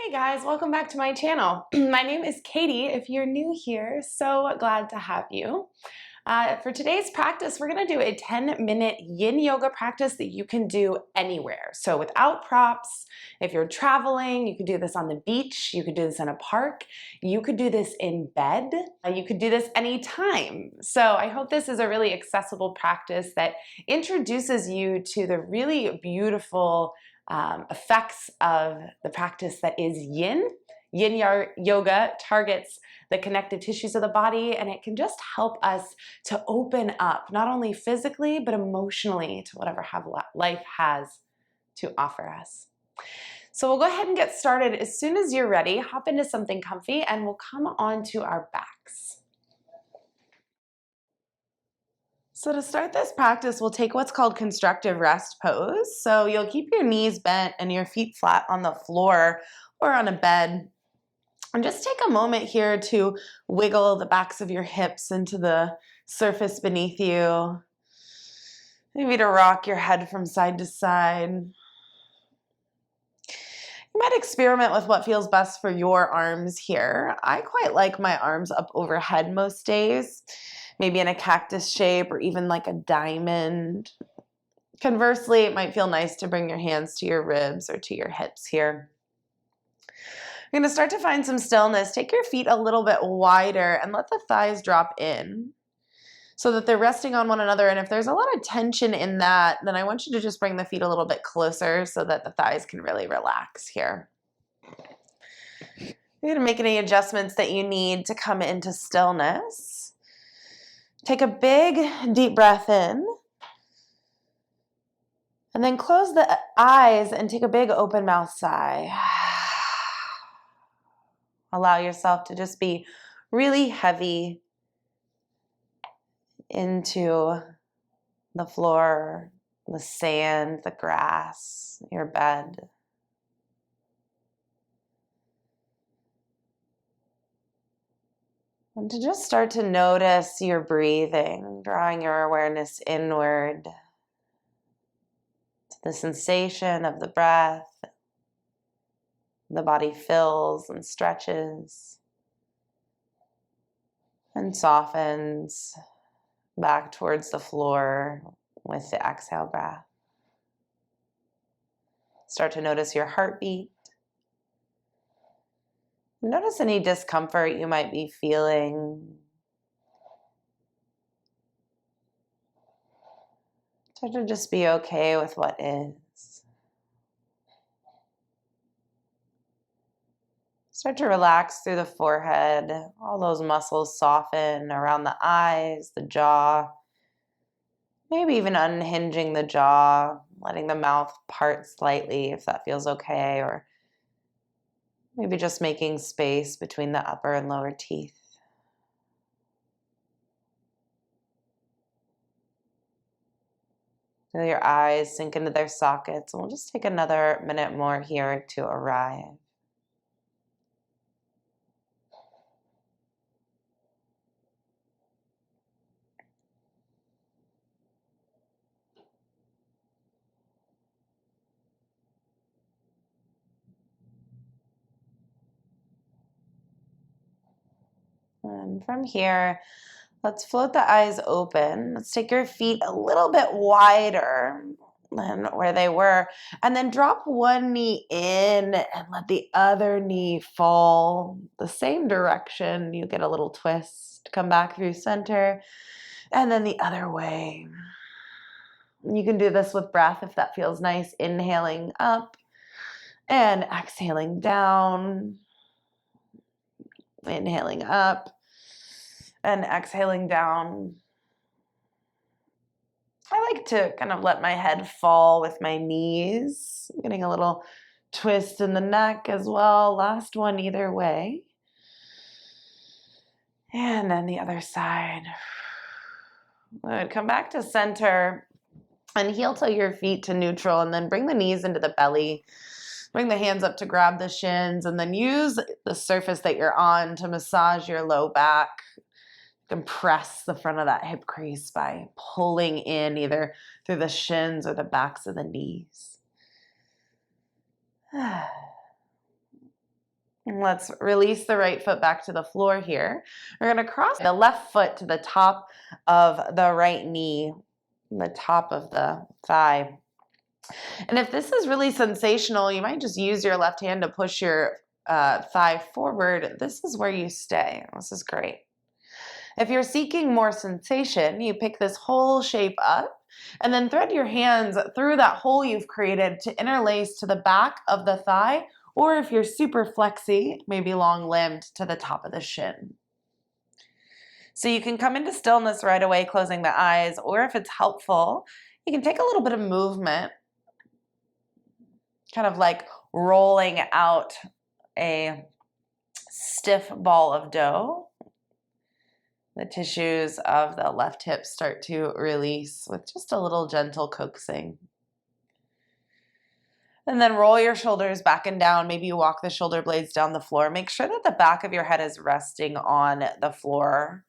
Hey guys, welcome back to my channel. My name is Katie. If you're new here, so glad to have you. For today's practice, we're going to do a 10-minute yin yoga practice that you can do anywhere. So without props, if you're traveling, you could do this on the beach, you could do this in a park, you could do this in bed, you could do this anytime. So I hope this is a really accessible practice that introduces you to the really beautiful effects of the practice that is yin. Yin yoga targets the connective tissues of the body, and it can just help us to open up, not only physically, but emotionally to whatever life has to offer us. So we'll go ahead and get started. As soon as you're ready, hop into something comfy and we'll come onto our backs. So to start this practice, we'll take what's called constructive rest pose. So you'll keep your knees bent and your feet flat on the floor or on a bed. And just take a moment here to wiggle the backs of your hips into the surface beneath you. Maybe to rock your head from side to side. You might experiment with what feels best for your arms here. I quite like my arms up overhead most days, maybe in a cactus shape or even like a diamond. Conversely, it might feel nice to bring your hands to your ribs or to your hips here. You're going to start to find some stillness. Take your feet a little bit wider and let the thighs drop in so that they're resting on one another. And if there's a lot of tension in that, then I want you to just bring the feet a little bit closer so that the thighs can really relax here. You're going to make any adjustments that you need to come into stillness. Take a big, deep breath in. And then close the eyes and take a big open mouth sigh. Allow yourself to just be really heavy into the floor, the sand, the grass, your bed. And to just start to notice your breathing, drawing your awareness inward to the sensation of the breath. The body fills and stretches and softens back towards the floor with the exhale breath. Start to notice your heartbeat. Notice any discomfort you might be feeling. Try to just be okay with what is. Start to relax through the forehead. All those muscles soften around the eyes, the jaw. Maybe even unhinging the jaw, letting the mouth part slightly if that feels okay, or maybe just making space between the upper and lower teeth. Feel your eyes sink into their sockets, and we'll just take another minute more here to arrive. And from here, let's float the eyes open. Let's take your feet a little bit wider than where they were. And then drop one knee in and let the other knee fall the same direction. You get a little twist. Come back through center. And then the other way. You can do this with breath if that feels nice. Inhaling up and exhaling down. Inhaling up and exhaling down. I like to kind of let my head fall with my knees, getting a little twist in the neck as well. Last one either way. And then the other side. Good. Come back to center and heel toe your feet to neutral, and then bring the knees into the belly. Bring the hands up to grab the shins, and then use the surface that you're on to massage your low back. Compress the front of that hip crease by pulling in either through the shins or the backs of the knees. Let's release the right foot back to the floor here. We're going to cross the left foot to the top of the right knee, the top of the thigh. And if this is really sensational, you might just use your left hand to push your thigh forward. This is where you stay. This is great. If you're seeking more sensation, you pick this whole shape up and then thread your hands through that hole you've created to interlace to the back of the thigh, or if you're super flexy, maybe long-limbed, to the top of the shin. So you can come into stillness right away, closing the eyes, or if it's helpful, you can take a little bit of movement, kind of like rolling out a stiff ball of dough. The tissues of the left hip start to release with just a little gentle coaxing. And then roll your shoulders back and down. Maybe you walk the shoulder blades down the floor. Make sure that the back of your head is resting on the floor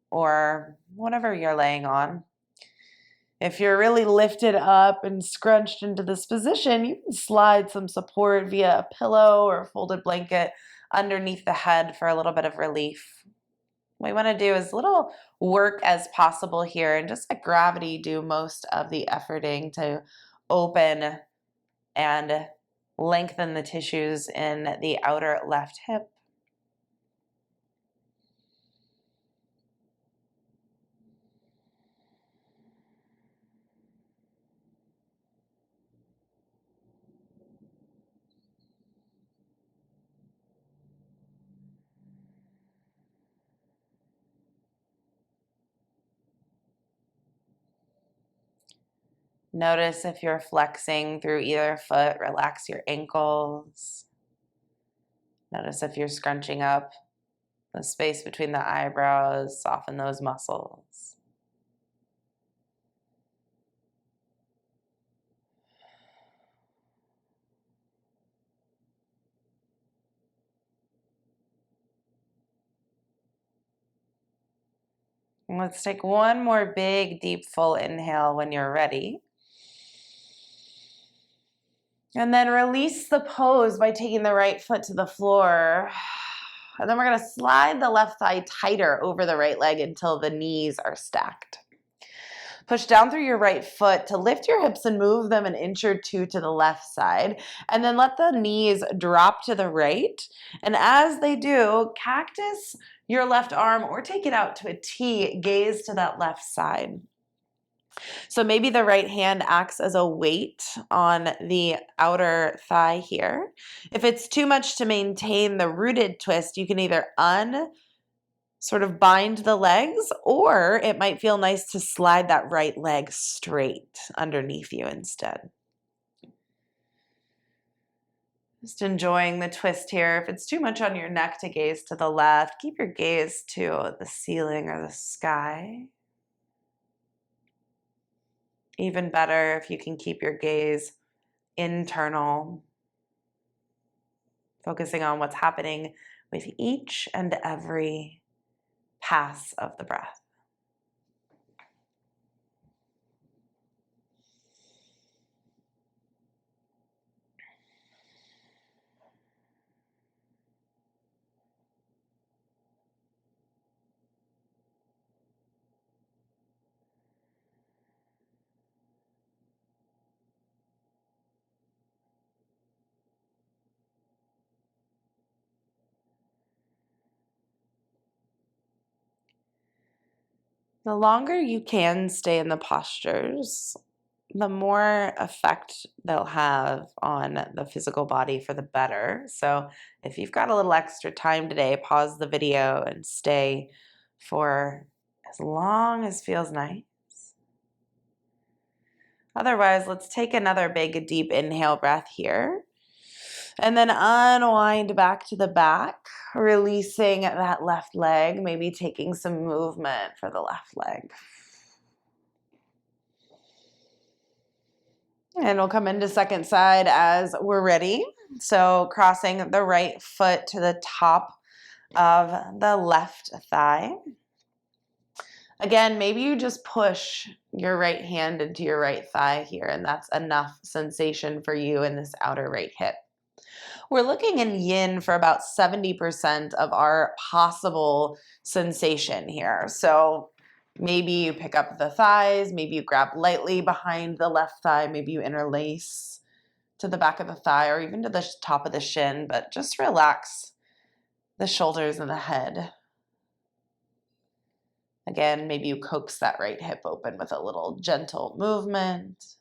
or whatever you're laying on. If you're really lifted up and scrunched into this position, you can slide some support via a pillow or a folded blanket underneath the head for a little bit of relief. What we want to do is little work as possible here and just let gravity do most of the efforting to open and lengthen the tissues in the outer left hip. Notice if you're flexing through either foot, relax your ankles. Notice if you're scrunching up the space between the eyebrows, soften those muscles. And let's take one more big, deep, full inhale when you're ready. And then release the pose by taking the right foot to the floor. And then we're going to slide the left thigh tighter over the right leg until the knees are stacked. Push down through your right foot to lift your hips and move them an inch or two to the left side. And then let the knees drop to the right. And as they do, cactus your left arm or take it out to a T, gaze to that left side. So maybe the right hand acts as a weight on the outer thigh here. If it's too much to maintain the rooted twist, you can either sort of bind the legs, or it might feel nice to slide that right leg straight underneath you instead. Just enjoying the twist here. If it's too much on your neck to gaze to the left, keep your gaze to the ceiling or the sky. Even better if you can keep your gaze internal, focusing on what's happening with each and every pass of the breath. The longer you can stay in the postures, the more effect they'll have on the physical body for the better. So if you've got a little extra time today, pause the video and stay for as long as feels nice. Otherwise, let's take another big, deep inhale breath here. And then unwind back to the back, releasing that left leg, maybe taking some movement for the left leg. And we'll come into second side as we're ready. So crossing the right foot to the top of the left thigh. Again, maybe you just push your right hand into your right thigh here, and that's enough sensation for you in this outer right hip. we're looking in yin for about 70% of our possible sensation here. So maybe you pick up the thighs, maybe you grab lightly behind the left thigh, maybe you interlace to the back of the thigh or even to the top of the shin, but just relax the shoulders and the head. Again, maybe you coax that right hip open with a little gentle movement.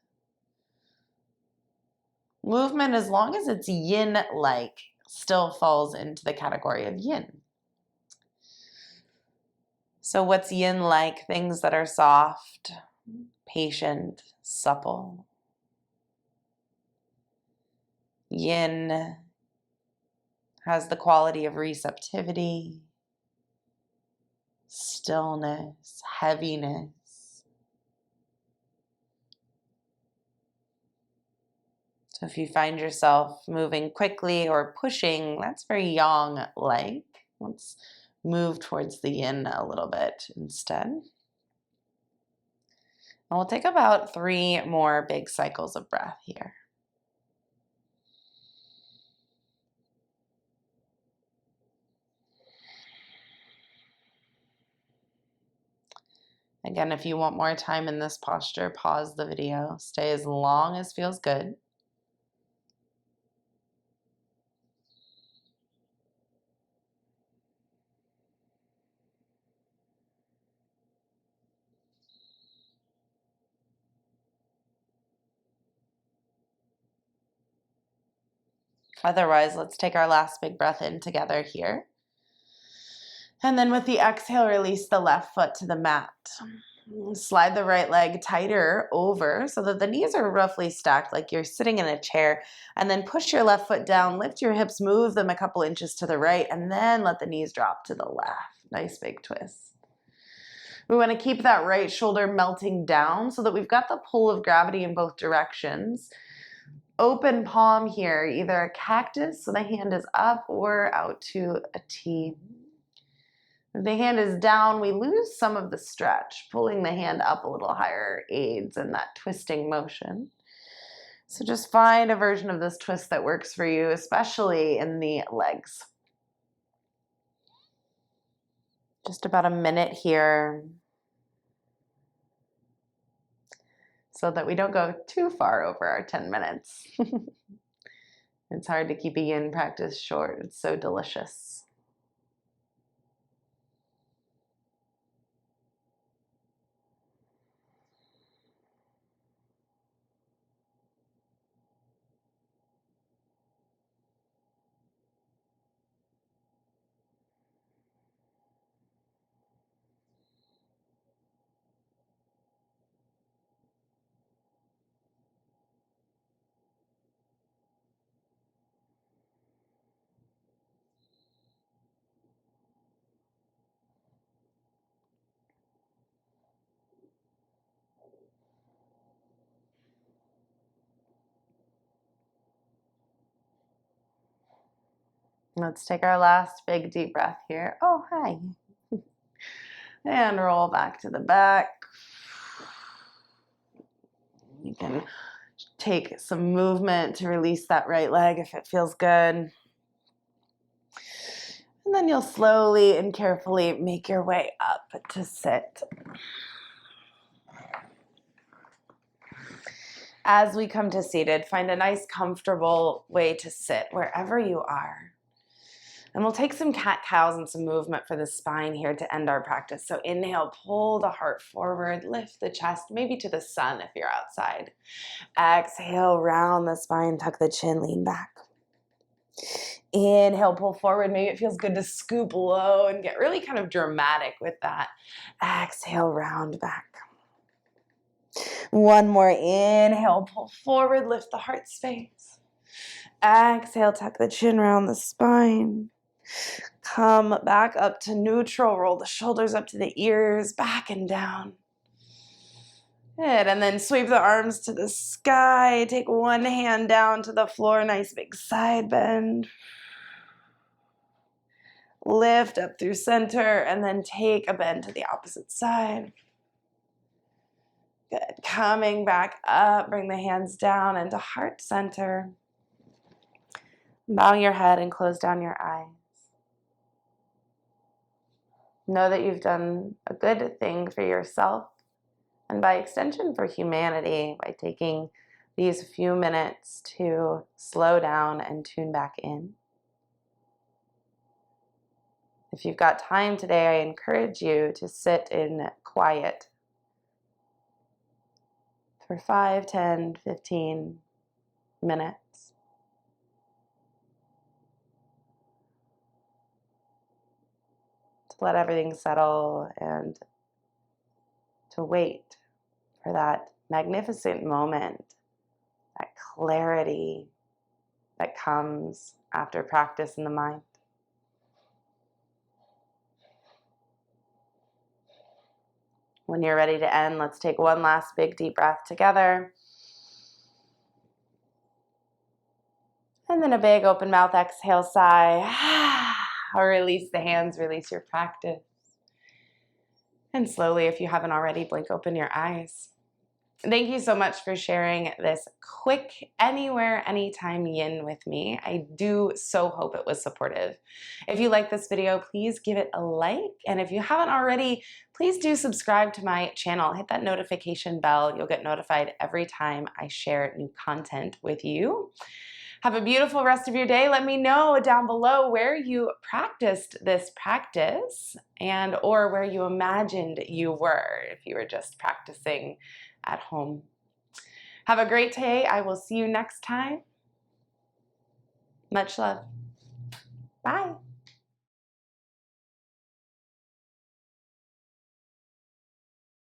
Movement, as long as it's yin-like, still falls into the category of yin. So what's yin-like? Things that are soft, patient, supple. Yin has the quality of receptivity, stillness, heaviness. So if you find yourself moving quickly or pushing, that's very yang-like. Let's move towards the yin a little bit instead. And we'll take about 3 more big cycles of breath here. Again, if you want more time in this posture, pause the video. Stay as long as feels good. Otherwise, let's take our last big breath in together here. And then with the exhale, release the left foot to the mat. Slide the right leg tighter over so that the knees are roughly stacked like you're sitting in a chair. And then push your left foot down, lift your hips, move them a couple inches to the right, and then let the knees drop to the left. Nice big twist. We want to keep that right shoulder melting down so that we've got the pull of gravity in both directions. Open palm here, either a cactus, so the hand is up, or out to a T. If the hand is down, we lose some of the stretch. Pulling the hand up a little higher aids in that twisting motion. So just find a version of this twist that works for you, especially in the legs. Just about a minute here, so that we don't go too far over our 10 minutes. It's hard to keep a yin practice short. It's so delicious. Let's take our last big deep breath here. Oh, hi. And roll back to the back. You can take some movement to release that right leg if it feels good. And then you'll slowly and carefully make your way up to sit. As we come to seated, find a nice comfortable way to sit wherever you are. And we'll take some cat-cows and some movement for the spine here to end our practice. So inhale, pull the heart forward, lift the chest, maybe to the sun if you're outside. Exhale, round the spine, tuck the chin, lean back. Inhale, pull forward. Maybe it feels good to scoop low and get really kind of dramatic with that. Exhale, round back. One more. Inhale, pull forward, lift the heart space. Exhale, tuck the chin, round the spine. Come back up to neutral. Roll the shoulders up to the ears, back and down. Good. And then sweep the arms to the sky. Take one hand down to the floor. Nice big side bend. Lift up through center and then take a bend to the opposite side. Good. Coming back up, bring the hands down into heart center. Bow your head and close down your eyes. Know that you've done a good thing for yourself and by extension for humanity by taking these few minutes to slow down and tune back in. If you've got time today, I encourage you to sit in quiet for 5, 10, 15 minutes. To let everything settle and to wait for that magnificent moment, that clarity that comes after practice in the mind. When you're ready to end, let's take one last big deep breath together. And then a big open mouth exhale, sigh. Or release the hands, release your practice. And slowly, if you haven't already, blink open your eyes. Thank you so much for sharing this quick anywhere, anytime yin with me. I do so hope it was supportive. If you like this video, please give it a like. And if you haven't already, please do subscribe to my channel. Hit that notification bell. You'll get notified every time I share new content with you. Have a beautiful rest of your day. Let me know down below where you practiced this practice and or where you imagined you were if you were just practicing at home. Have a great day. I will see you next time. Much love. Bye.